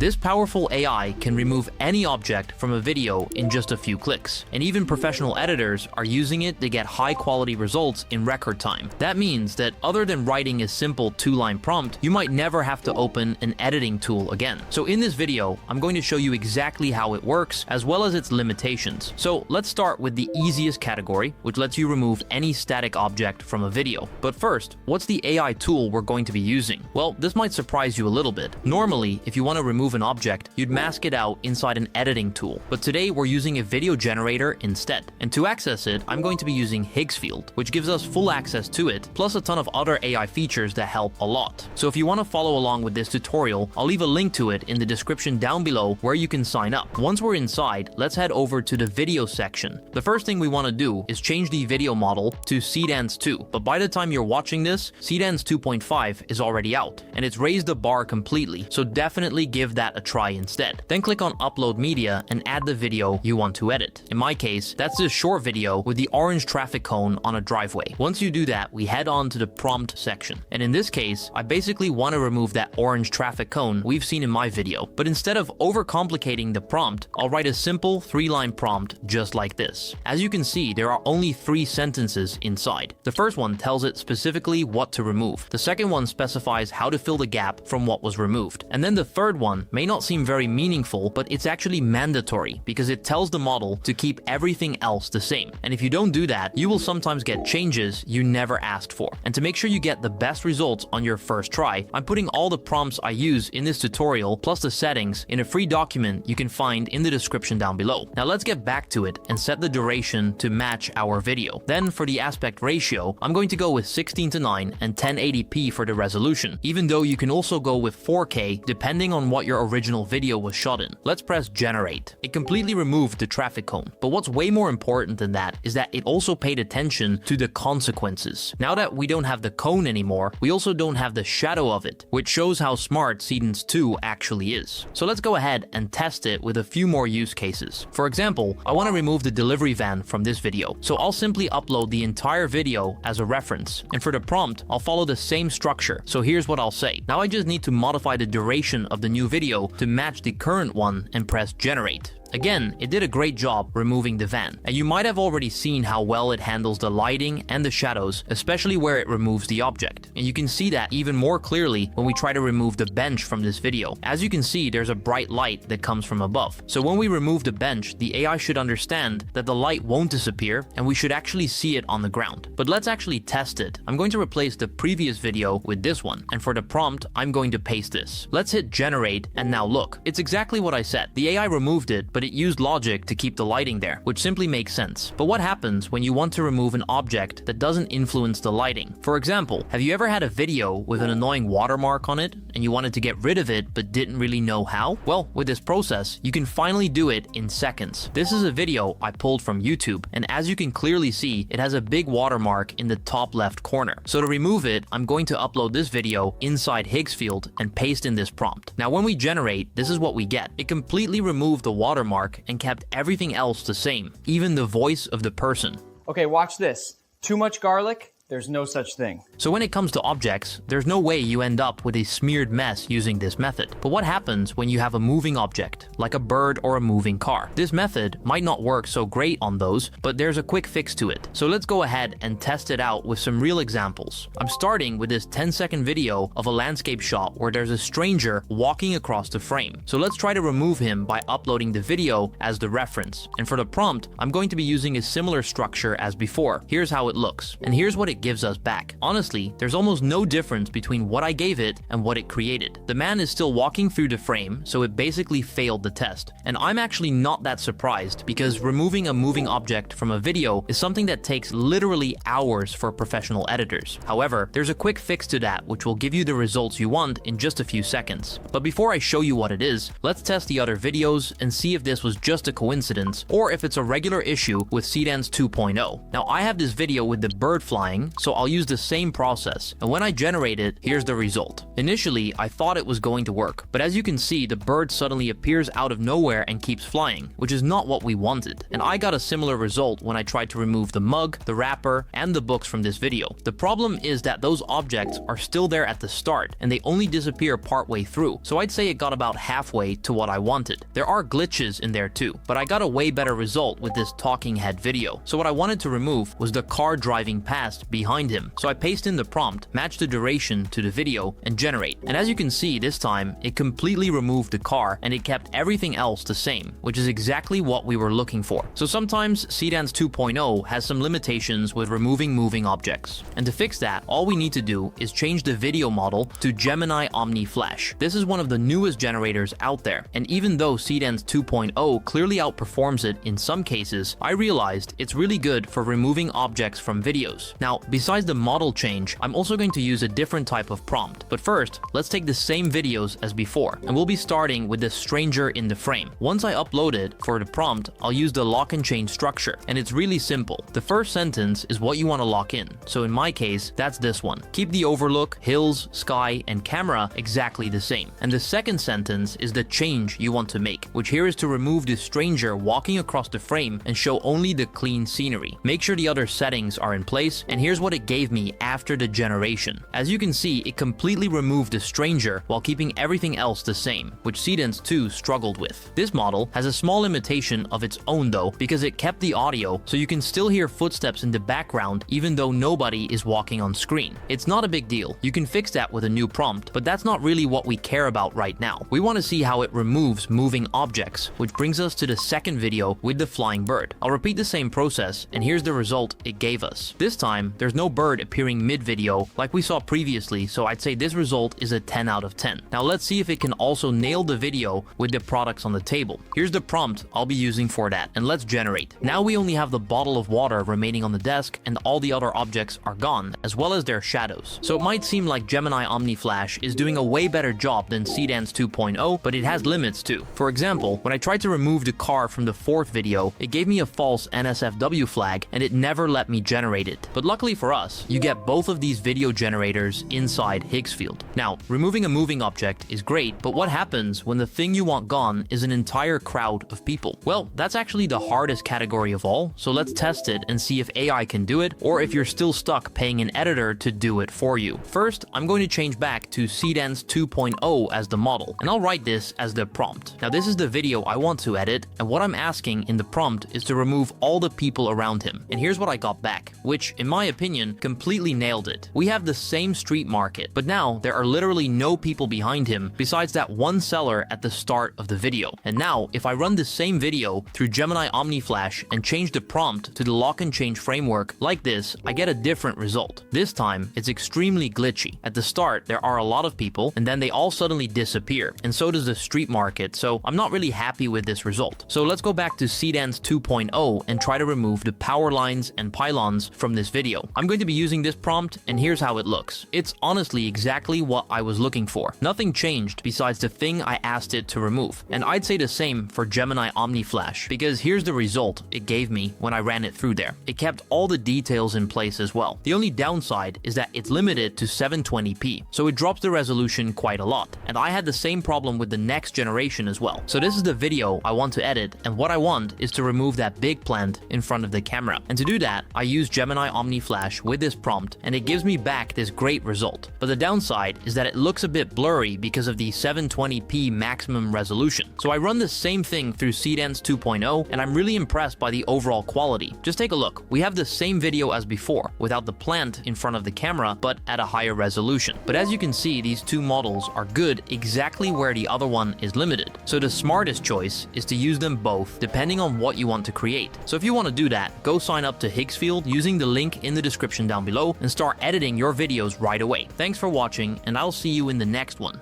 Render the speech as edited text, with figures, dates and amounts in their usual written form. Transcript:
This powerful AI can remove any object from a video in just a few clicks, and even professional editors are using it to get high-quality results in record time. That means that other than writing a simple 2-line prompt, you might never have to open an editing tool again. So in this video, I'm going to show you exactly how it works, as well as its limitations. So let's start with the easiest category, which lets you remove any static object from a video. But first, what's the AI tool we're going to be using? Well, this might surprise you a little bit. Normally, if you want to remove an object, you'd mask it out inside an editing tool. But today, we're using a video generator instead. And to access it, I'm going to be using Higgsfield, which gives us full access to it, plus a ton of other AI features that help a lot. So if you want to follow along with this tutorial, I'll leave a link to it in the description down below where you can sign up. Once we're inside, let's head over to the video section. The first thing we want to do is change the video model to Seedance 2. But by the time you're watching this, Seedance 2.5 is already out, and it's raised the bar completely, so definitely give that a try instead. Then click on Upload Media and add the video you want to edit. In my case, that's this short video with the orange traffic cone on a driveway. Once you do that, we head on to the prompt section. And in this case, I basically want to remove that orange traffic cone we've seen in my video. But instead of overcomplicating the prompt, I'll write a simple 3-line prompt just like this. As you can see, there are only 3 sentences inside. The first one tells it specifically what to remove. The second one specifies how to fill the gap from what was removed. And then the third one may not seem very meaningful, but it's actually mandatory because it tells the model to keep everything else the same. And if you don't do that, you will sometimes get changes you never asked for. And to make sure you get the best results on your first try, I'm putting all the prompts I use in this tutorial plus the settings in a free document you can find in the description down below. Now let's get back to it and set the duration to match our video. Then for the aspect ratio, I'm going to go with 16:9 and 1080p for the resolution, even though you can also go with 4K depending on what your original video was shot in. Let's press generate. It completely removed the traffic cone, but what's way more important than that is that it also paid attention to the consequences. Now that we don't have the cone anymore, we also don't have the shadow of it, which shows how smart Seedance 2 actually is. So let's go ahead and test it with a few more use cases. For example, I want to remove the delivery van from this video, so I'll simply upload the entire video as a reference. And for the prompt, I'll follow the same structure. So here's what I'll say. Now I just need to modify the duration of the new video to match the current one and press generate. Again, it did a great job removing the van, and you might have already seen how well it handles the lighting and the shadows, especially where it removes the object. And you can see that even more clearly when we try to remove the bench from this video. As you can see, there's a bright light that comes from above. So when we remove the bench, the AI should understand that the light won't disappear and we should actually see it on the ground. But let's actually test it. I'm going to replace the previous video with this one, and for the prompt, I'm going to paste this. Let's hit generate, and now look. It's exactly what I said. The AI removed it, but it used logic to keep the lighting there, which simply makes sense. But what happens when you want to remove an object that doesn't influence the lighting? For example, have you ever had a video with an annoying watermark on it and you wanted to get rid of it but didn't really know how? Well, with this process, you can finally do it in seconds. This is a video I pulled from YouTube, and as you can clearly see, it has a big watermark in the top left corner. So to remove it, I'm going to upload this video inside Higgsfield and paste in this prompt. Now when we generate, this is what we get. It completely removed the watermark and kept everything else the same, even the voice of the person. Okay, watch this. Too much garlic? There's no such thing. So when it comes to objects, there's no way you end up with a smeared mess using this method. But what happens when you have a moving object, like a bird or a moving car? This method might not work so great on those, but there's a quick fix to it. So let's go ahead and test it out with some real examples. I'm starting with this 10-second video of a landscape shot where there's a stranger walking across the frame. So let's try to remove him by uploading the video as the reference. And for the prompt, I'm going to be using a similar structure as before. Here's how it looks, and here's what it gives us back. Honestly, there's almost no difference between what I gave it and what it created. The man is still walking through the frame, so it basically failed the test. And I'm actually not that surprised, because removing a moving object from a video is something that takes literally hours for professional editors. However, there's a quick fix to that which will give you the results you want in just a few seconds. But before I show you what it is, let's test the other videos and see if this was just a coincidence or if it's a regular issue with Seedance 2.0. Now I have this video with the bird flying, editing, so I'll use the same process, and when I generate it, here's the result. Initially, I thought it was going to work, but as you can see, the bird suddenly appears out of nowhere and keeps flying, which is not what we wanted. And I got a similar result when I tried to remove the mug, the wrapper, and the books from this video. The problem is that those objects are still there at the start, and they only disappear partway through, so I'd say it got about halfway to what I wanted. There are glitches in there too, but I got a way better result with this talking head video. So what I wanted to remove was the car driving past behind him. So I paste in the prompt, match the duration to the video, and generate. And as you can see, this time, it completely removed the car, and it kept everything else the same, which is exactly what we were looking for. So sometimes Seedance 2.0 has some limitations with removing moving objects. And to fix that, all we need to do is change the video model to Gemini Omni Flash. This is one of the newest generators out there, and even though Seedance 2.0 clearly outperforms it in some cases, I realized it's really good for removing objects from videos. Now, besides the model change, I'm also going to use a different type of prompt. But first, let's take the same videos as before, and we'll be starting with the stranger in the frame. Once I upload it, for the prompt, I'll use the lock and chain structure, and it's really simple. The first sentence is what you want to lock in, so in my case, that's this one. Keep the overlook, hills, sky, and camera exactly the same. And the second sentence is the change you want to make, which here is to remove the stranger walking across the frame and show only the clean scenery. Make sure the other settings are in place, and here's what it gave me after the generation. As you can see, it completely removed the stranger while keeping everything else the same, which Seedance 2 struggled with. This model has a small limitation of its own though, because it kept the audio, so you can still hear footsteps in the background even though nobody is walking on screen. It's not a big deal. You can fix that with a new prompt, but that's not really what we care about right now. We want to see how it removes moving objects, which brings us to the second video with the flying bird. I'll repeat the same process, and here's the result it gave us. This time, there's no bird appearing mid-video like we saw previously, so I'd say this result is a 10 out of 10. Now let's see if it can also nail the video with the products on the table. Here's the prompt I'll be using for that, and let's generate. Now we only have the bottle of water remaining on the desk, and all the other objects are gone, as well as their shadows. So it might seem like Gemini Omni Flash is doing a way better job than Seedance 2.0, but it has limits too. For example, when I tried to remove the car from the fourth video, it gave me a false NSFW flag, and it never let me generate it. But luckily for us, you get both of these video generators inside Higgsfield. Now, removing a moving object is great, but what happens when the thing you want gone is an entire crowd of people? Well, that's actually the hardest category of all, so let's test it and see if AI can do it, or if you're still stuck paying an editor to do it for you. First, I'm going to change back to Seedance 2.0 as the model, and I'll write this as the prompt. Now this is the video I want to edit, and what I'm asking in the prompt is to remove all the people around him. And here's what I got back, which, in my opinion, completely nailed it. We have the same street market, but now there are literally no people behind him besides that one seller at the start of the video. And now, if I run the same video through Gemini Omni Flash and change the prompt to the lock and change framework like this, I get a different result. This time, it's extremely glitchy. At the start, there are a lot of people, and then they all suddenly disappear, and so does the street market, so I'm not really happy with this result. So let's go back to Seedance 2.0 and try to remove the power lines and pylons from this video. I'm going to be using this prompt, and here's how it looks. It's honestly exactly what I was looking for. Nothing changed besides the thing I asked it to remove. And I'd say the same for Gemini Omni Flash, because here's the result it gave me when I ran it through there. It kept all the details in place as well. The only downside is that it's limited to 720p, so it drops the resolution quite a lot. And I had the same problem with the next generation as well. So this is the video I want to edit, and what I want is to remove that big plant in front of the camera. And to do that, I use Gemini Omni Flash with this prompt, and it gives me back this great result. But the downside is that it looks a bit blurry because of the 720p maximum resolution. So I run the same thing through Seedance 2.0, and I'm really impressed by the overall quality. Just take a look. We have the same video as before, without the plant in front of the camera, but at a higher resolution. But as you can see, these two models are good exactly where the other one is limited. So the smartest choice is to use them both, depending on what you want to create. So if you want to do that, go sign up to Higgsfield using the link in the description down below and start editing your videos right away. Thanks for watching, and I'll see you in the next one.